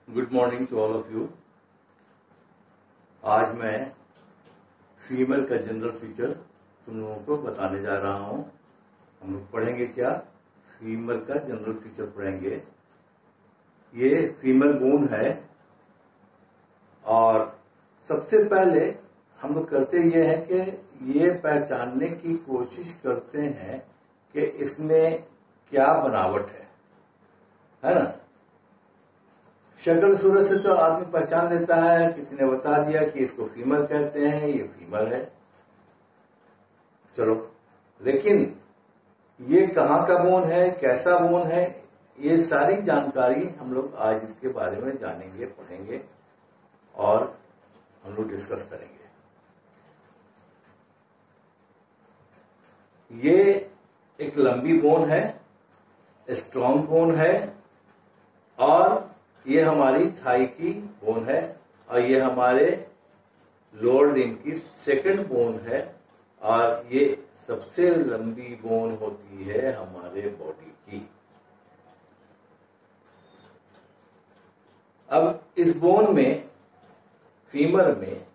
Good morning to all of you. आज मैं female का जनरल फीचर तुम लोगों को बताने जा रहा हूं। हम लोग पढ़ेंगे क्या? फीमेल का जनरल फीचर पढ़ेंगे। ये फीमेल बोन है और सबसे पहले हम लोग करते ये हैं कि ये पहचानने की कोशिश करते हैं कि इसमें क्या बनावट है ना। शक्ल सूरत से तो आदमी पहचान लेता है, किसी ने बता दिया कि इसको फीमेल कहते हैं, ये फीमेल है, चलो। लेकिन ये कहाँ का बोन है, कैसा बोन है, ये सारी जानकारी हम लोग आज इसके बारे में जानेंगे, पढ़ेंगे और हम लोग डिस्कस करेंगे। ये एक लंबी बोन है, स्ट्रॉन्ग बोन है और ये हमारी थाई की बोन है और ये हमारे लोअर लिम्ब की सेकंड बोन है और ये सबसे लंबी बोन होती है हमारे बॉडी की। अब इस बोन में, फीमर में,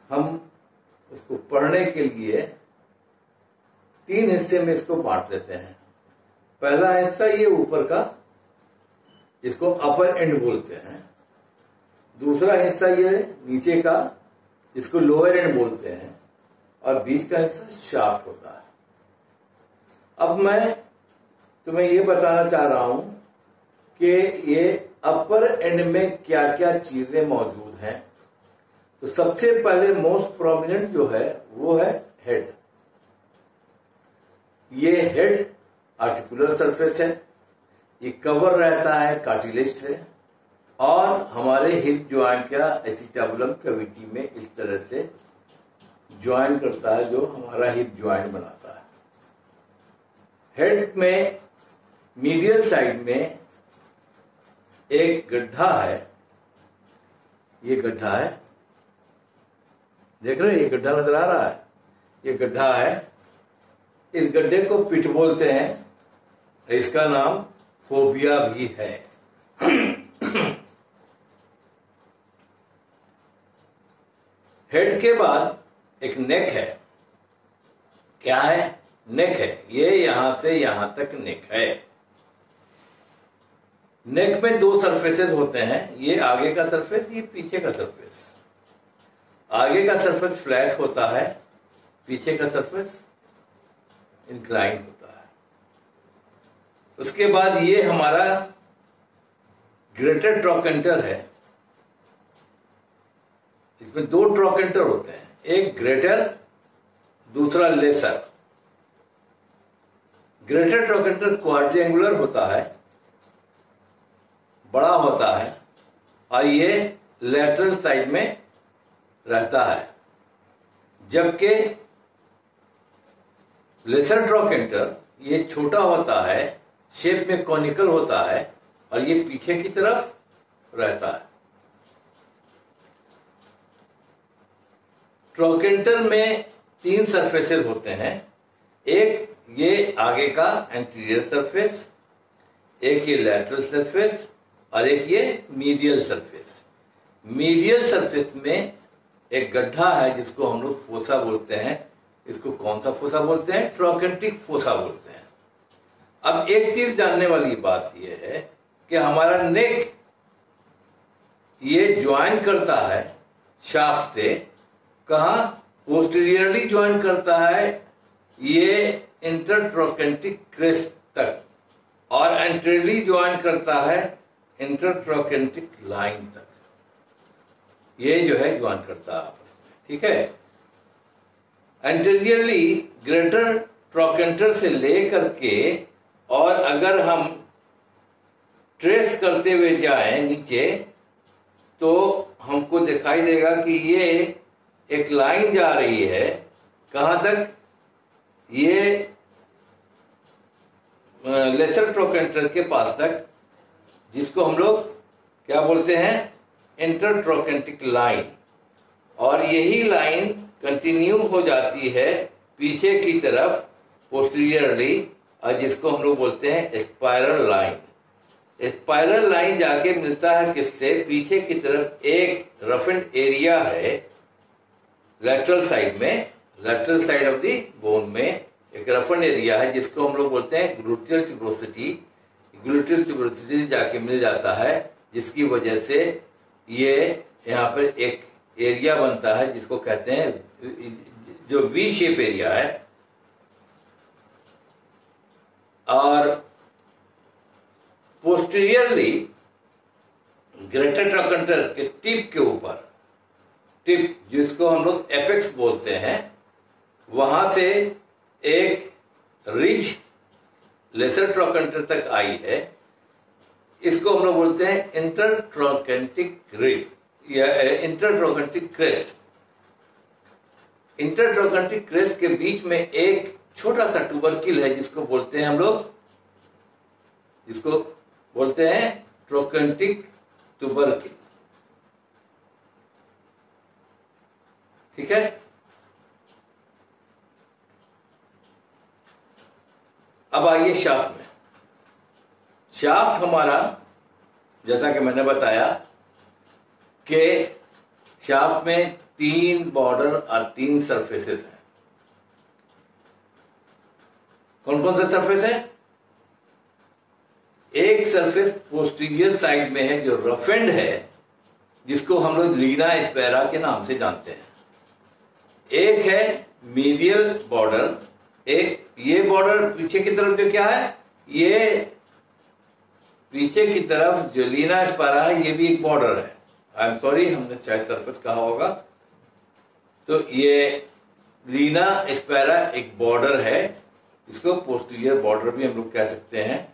हम उसको पढ़ने के लिए 3 हिस्से में इसको बांट लेते हैं। पहला हिस्सा ये ऊपर का, इसको अपर एंड बोलते हैं। दूसरा हिस्सा ये नीचे का, इसको लोअर एंड बोलते हैं और बीच का हिस्सा शाफ्ट होता है। अब मैं तुम्हें ये बताना चाह रहा हूं कि ये अपर एंड में क्या क्या चीजें मौजूद हैं। तो सबसे पहले मोस्ट प्रोमिनेंट जो है वो है हेड। ये हेड आर्टिकुलर सरफेस है, ये कवर रहता है कार्टिलेज से और हमारे हिप ज्वाइंट का एसिटाबुलम कैविटी में इस तरह से ज्वाइन करता है, जो हमारा हिप ज्वाइंट बनाता है। हेड में मीडियल साइड में एक गड्ढा है, ये गड्ढा है, देख रहे हैं, ये गड्ढा नजर आ रहा है, ये गड्ढा है। इस गड्ढे को पिट बोलते हैं, इसका नाम फोबिया भी है। हेड के बाद एक नेक है। क्या है? नेक है। ये यहां से यहां तक नेक है। नेक में 2 सरफेसेस होते हैं, ये आगे का सरफेस, ये पीछे का सरफेस। आगे का सरफेस फ्लैट होता है, पीछे का सरफेस इंक्लाइन होता है। उसके बाद ये हमारा ग्रेटर ट्रोकेंटर है। इसमें 2 ट्रोकेंटर होते हैं, एक ग्रेटर, दूसरा लेसर। ग्रेटर ट्रोकेंटर क्वाड्रिएंगुलर होता है, बड़ा होता है और ये लैटरल साइड में रहता है, जबकि लेसर ट्रोकेंटर ये छोटा होता है, शेप में कॉनिकल होता है और ये पीछे की तरफ रहता है। ट्रोकेंटर में 3 सरफेसेस होते हैं, एक ये आगे का एंटीरियर सरफेस, एक ये लैटरल सरफेस और एक ये मीडियल सरफेस। मीडियल सरफेस में एक गड्ढा है जिसको हम लोग फोसा बोलते हैं। इसको कौन सा फोसा बोलते हैं? ट्रोकेंटिक फोसा बोलते हैं। अब एक चीज जानने वाली बात यह है कि हमारा नेक ये ज्वाइन करता है शाफ्ट से, कहा? पोस्टीरियरली ज्वाइन करता है ये इंटरट्रोकेंटिक क्रेस्ट तक और एंटीरियरली ज्वाइन करता है इंटरट्रोकेंटिक लाइन तक। ये जो है ज्वाइन करता है आपस में, ठीक है। एंटीरियरली ग्रेटर ट्रोकेंटर से लेकर के, और अगर हम ट्रेस करते हुए जाएं नीचे तो हमको दिखाई देगा कि ये एक लाइन जा रही है, कहां तक? ये लेसर ट्रोकेंटर के पास तक, जिसको हम लोग क्या बोलते हैं? इंटरट्रोकेंटिक लाइन। और यही लाइन कंटिन्यू हो जाती है पीछे की तरफ पोस्टीरियरली, और जिसको हम लोग बोलते हैं स्पाइरल लाइन। स्पाइरल लाइन जाके मिलता है किससे, पीछे की तरफ एक रफेंड एरिया है लेटरल साइड में, lateral side of the bone में एक रफेंड एरिया है जिसको हम लोग बोलते हैं ग्लूटियल ट्यूबरोसिटी। ग्लूटियल ट्यूबरोसिटी जाके मिल जाता है, जिसकी वजह से ये यहाँ पर एक एरिया बनता है जिसको कहते हैं, जो वी शेप एरिया है, और पोस्टीरियरली ग्रेटर ट्रोकेंटर के टिप के ऊपर, टिप जिसको हम लोग एपेक्स बोलते हैं, वहां से एक रिज लेसर ट्रोकेंटर तक आई है। इसको हम लोग बोलते हैं इंटरट्रोकेंटिक रिज या इंटरट्रोकेंटिक क्रेस्ट। इंटरट्रोकेंटिक क्रेस्ट के बीच में एक छोटा सा ट्यूबरकिल है जिसको बोलते हैं हम लोग, जिसको बोलते हैं ट्रोकेंटिक ट्यूबरकिल। ठीक है। अब आइए शाफ्ट में। शाफ्ट हमारा, जैसा कि मैंने बताया कि शाफ्ट में 3 बॉर्डर और 3 सरफेसेस हैं। कौन कौन सा सरफेस है? एक सरफेस पोस्टीरियर साइड में है जो रफेंड है, जिसको हम लोग लीना एस्पेरा के नाम से जानते हैं। एक है मीडियल बॉर्डर, एक ये बॉर्डर पीछे की तरफ जो क्या है, ये पीछे की तरफ जो लीना एस्पेरा है ये भी एक बॉर्डर है। आई एम सॉरी, हमने शायद सरफेस कहा होगा। तो ये लीना एस्पेरा एक बॉर्डर है, इसको पोस्टीरियर बॉर्डर भी हम लोग कह सकते हैं।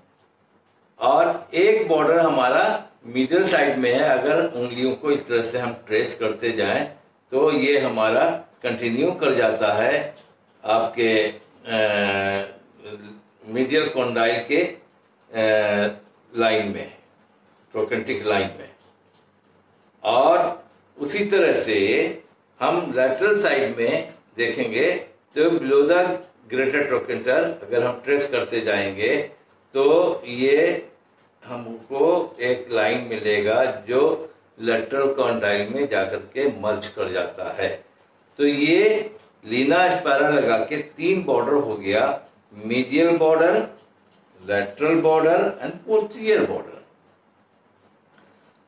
और एक बॉर्डर हमारा मिडिल साइड में है। अगर उंगलियों को इस तरह से हम ट्रेस करते जाएं तो ये हमारा कंटिन्यू कर जाता है आपके मीडियल कॉन्डाइल के लाइन में, ट्रोकेंटिक लाइन में। और उसी तरह से हम लेटरल साइड में देखेंगे तो बिलो द ग्रेटर ट्रोकेंटर अगर हम ट्रेस करते जाएंगे तो ये हमको एक लाइन मिलेगा जो लेटरल कॉन्डाइल में जाकर के मर्ज कर जाता है। तो ये लीना एस्पेरा लगा के 3 बॉर्डर हो गया, medial border, lateral border and posterior border.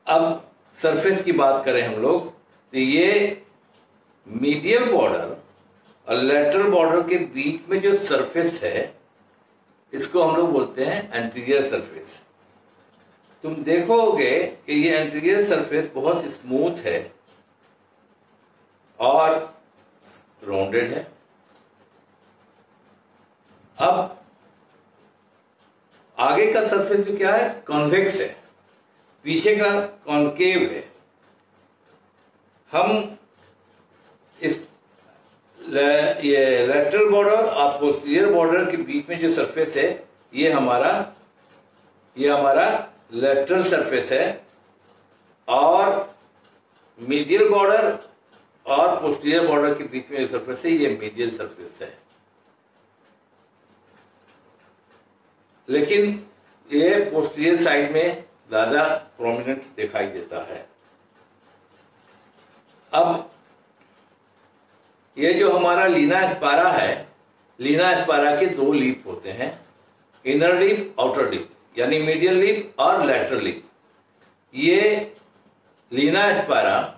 अब सरफेस की बात करें हम लोग तो ये मीडियल बॉर्डर और लेटरल बॉर्डर के बीच में जो सरफेस है इसको हम लोग बोलते हैं एंटीरियर सरफेस। तुम देखोगे कि ये एंटीरियर सरफेस बहुत स्मूथ है और राउंडेड है। अब आगे का सरफेस जो क्या है, कॉन्वेक्स है, पीछे का कॉन्केव है। हम इस ये लेटरल बॉर्डर और पोस्टीरियर बॉर्डर के बीच में जो सरफेस है ये हमारा लेटरल सरफेस है, और मीडियल बॉर्डर और पोस्टीरियर बॉर्डर के बीच में जो सरफेस है ये मीडियल सरफेस है। लेकिन ये पोस्टीरियर साइड में ज्यादा प्रोमिनेंट दिखाई देता है। अब ये जो हमारा लीना एस्पेरा है, लीना एस्पेरा के 2 लीफ होते हैं, इनर लीफ, आउटर लीफ, यानी मीडियल लीफ और लेटरल लीफ। ये लीना एस्पेरा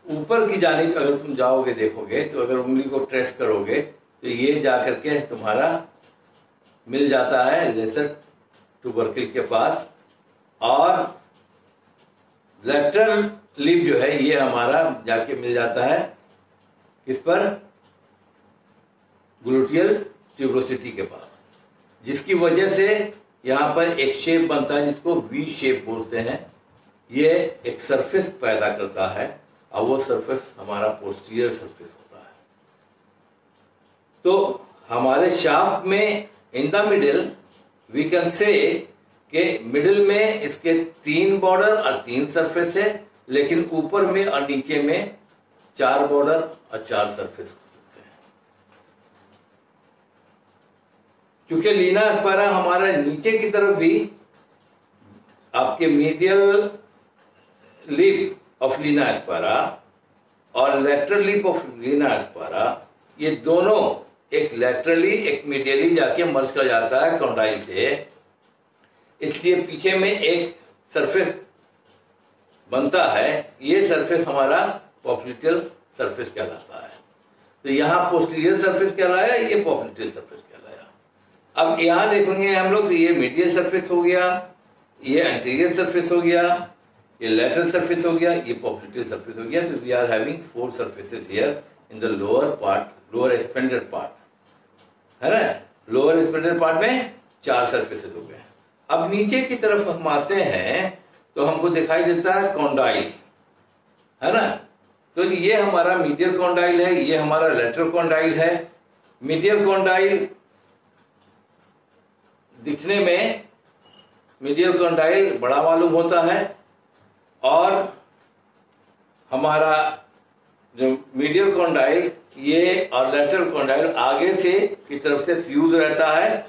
ऊपर की जानिब अगर तुम जाओगे देखोगे तो अगर उंगली को ट्रेस करोगे तो ये जाकर के तुम्हारा मिल जाता है लेसर ट्यूबरकिल के पास, और लेटरल लीफ जो है ये हमारा जाके मिल जाता है किस पर, ग्लूटियल ट्यूबरोसिटी के पास, जिसकी वजह से यहां पर एक शेप बनता है जिसको वी शेप बोलते हैं। ये एक सरफेस पैदा करता है और वो सरफेस हमारा पोस्टीरियर सरफेस होता है। तो हमारे शाफ्ट में in the middle we can say कि मिडिल में इसके 3 बॉर्डर और 3 सरफेस है, लेकिन ऊपर में और नीचे में 4 बॉर्डर और 4 सरफेस हो सकते हैं। क्योंकि लीना एस्पेरा हमारा नीचे की तरफ भी आपके मीडियल लिप ऑफ लीना एस्पारा और लेटरल लिप ऑफ लीना एस्पारा, ये दोनों एक लेटरली एक मीडियली जाके मर्ज कर जाता है कॉन्डाइल से, इसलिए पीछे में एक सरफेस बनता है। ये सरफेस हमारा पॉप्लिटियल सरफेस कहलाता है। तो यहाँ पोस्टीरियर सरफेस कहलाया, ये पॉप्लिटियल सरफेस कहलाया। अब यहाँ देखेंगे हम लोग, तो ये मीडियल सरफेस हो गया, ये एंटीरियर सरफेस हो गया, ये लेटरल सरफेस हो गया, ये पॉप्लिटियल सरफेस हो गया। तो we are having 4 surfaces here in the lower part, lower expanded part, है ना। लोअर एक्सपेंडेड पार्ट में 4 सरफेसेस हो गए। अब नीचे की तरफ हम आते हैं तो हमको दिखाई देता है कॉन्डाइल, है ना। तो ये हमारा मीडियल कॉन्डाइल है, ये हमारा लेटरल कॉन्डाइल है। मीडियल कॉन्डाइल दिखने में मीडियल कॉन्डाइल बड़ा मालूम होता है, और हमारा जो मीडियल कॉन्डाइल ये और लेटरल कॉन्डाइल आगे से की तरफ से फ्यूज रहता है,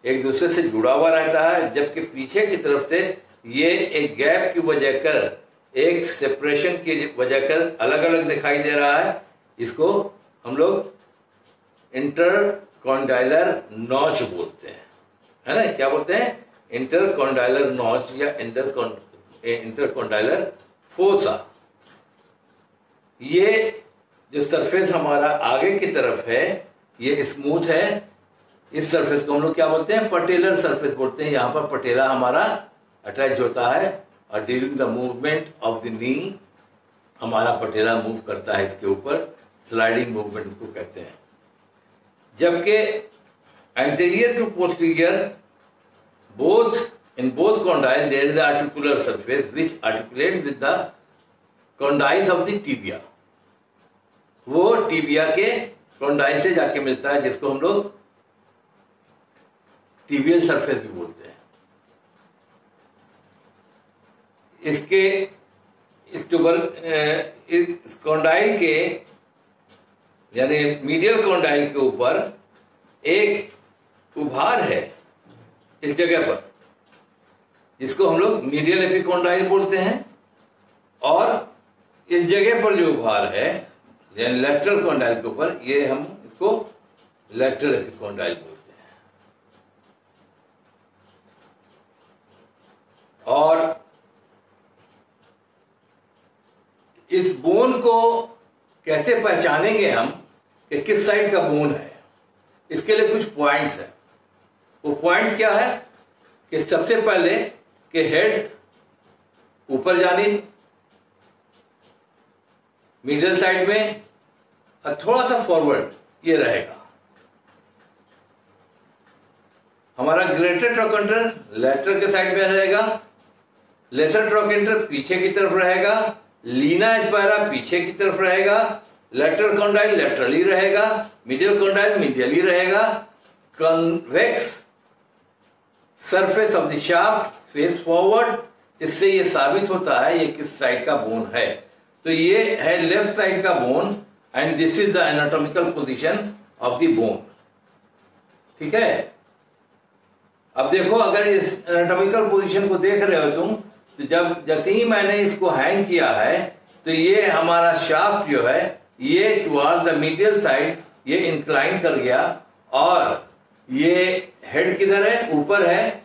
एक दूसरे से जुड़ा हुआ रहता है, जबकि पीछे की तरफ से ये एक गैप की वजह कर, एक सेपरेशन की वजह कर अलग अलग दिखाई दे रहा है। इसको हम लोग इंटरकॉन्डाइलर नॉच बोलते हैं, है ना। क्या बोलते हैं? इंटरकॉन्डाइलर नॉच या इंटरकॉन्डाइलर फोसा। ये जो सरफेस हमारा आगे की तरफ है ये स्मूथ है, इस सरफेस को हम लोग क्या बोलते हैं? पटेलर सरफेस बोलते हैं। यहाँ पर पटेला हमारा अटैच होता है, और during the movement of the knee हमारा पटेला मूव करता है इसके ऊपर, स्लाइडिंग मूवमेंट को कहते हैं। जबकि anterior to posterior in both condyle there is the articular surface which articulates with the condyles of the tibia। वो टीबिया के कॉन्डाइल से जाके मिलता है, जिसको हम लोग टीबियल सरफेस भी बोलते हैं। इस कॉन्डाइल के यानी मीडियल कॉन्डाइल के ऊपर एक उभार है इस जगह पर, जिसको हम लोग मीडियल एपिकॉन्डाइल बोलते हैं, और इस जगह पर जो उभार है यानी लेटरल कॉन्डाइल के ऊपर, ये हम इसको लेटरल एपिकॉन्डाइल बोलते हैं। और इस बोन को कैसे पहचानेंगे हम कि किस साइड का बोन है? इसके लिए कुछ पॉइंट्स हैं। वो पॉइंट्स क्या है कि सबसे पहले कि हेड ऊपर जानी मिडिल साइड में, और थोड़ा सा फॉरवर्ड ये रहेगा। हमारा ग्रेटर ट्रोकेंटर लेटरल के साइड में रहेगा, लेसर ट्रोकेंटर पीछे की तरफ रहेगा, लीना एस्पायरा पीछे की तरफ रहेगा, लेटरल कॉन्डाइल लेटरली रहेगा, मीडियल कॉन्डाइल मीडियली रहेगा। Convex surface of the shaft face forward, इससे ये साबित होता है ये किस साइड का बोन है। तो ये है लेफ्ट साइड का bone, and this is the anatomical position of the bone. ठीक है। अब देखो, अगर इस एनाटॉमिकल पोजीशन को देख रहे हो तुम, तो जैसे ही मैंने इसको हैंग किया है तो ये हमारा शाफ्ट जो है ये टुवर्ड द मीडियल साइड ये इंक्लाइन कर गया, और ये हेड किधर है? ऊपर है,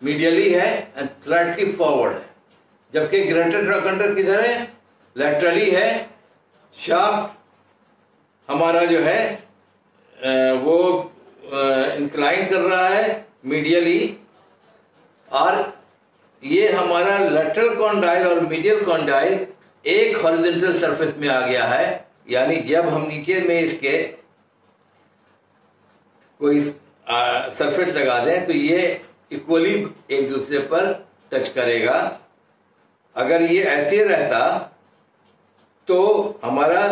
मीडियली है एंड स्लाइटली फॉरवर्ड है। जबकि ग्रेटर ट्रोकेंटर किधर है? लेटरली है। शाफ्ट हमारा जो है वो इंक्लाइन कर रहा है मीडियली, और ये हमारा लेटरल कॉन्डाइल और मीडियल कॉन्डाइल एक हॉरिजॉन्टल सरफेस में आ गया है। यानी जब हम नीचे में इसके कोई सरफेस लगा दें तो ये इक्वली एक दूसरे पर टच करेगा। अगर ये ऐसे रहता तो हमारा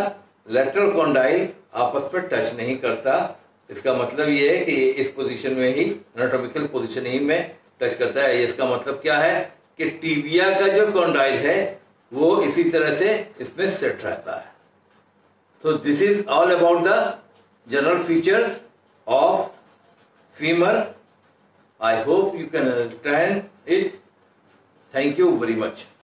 लेटरल कॉन्डाइल आपस में टच नहीं करता। इसका मतलब ये है कि इस पोजीशन में ही, एनाटॉमिकल पोजीशन ही में टच करता है। इसका मतलब क्या है कि टीबिया का जो कॉन्डाइल है वो इसी तरह से इसमें सेट रहता है। So this is all about the general features of femur. I hope you can understand it. Thank you very much.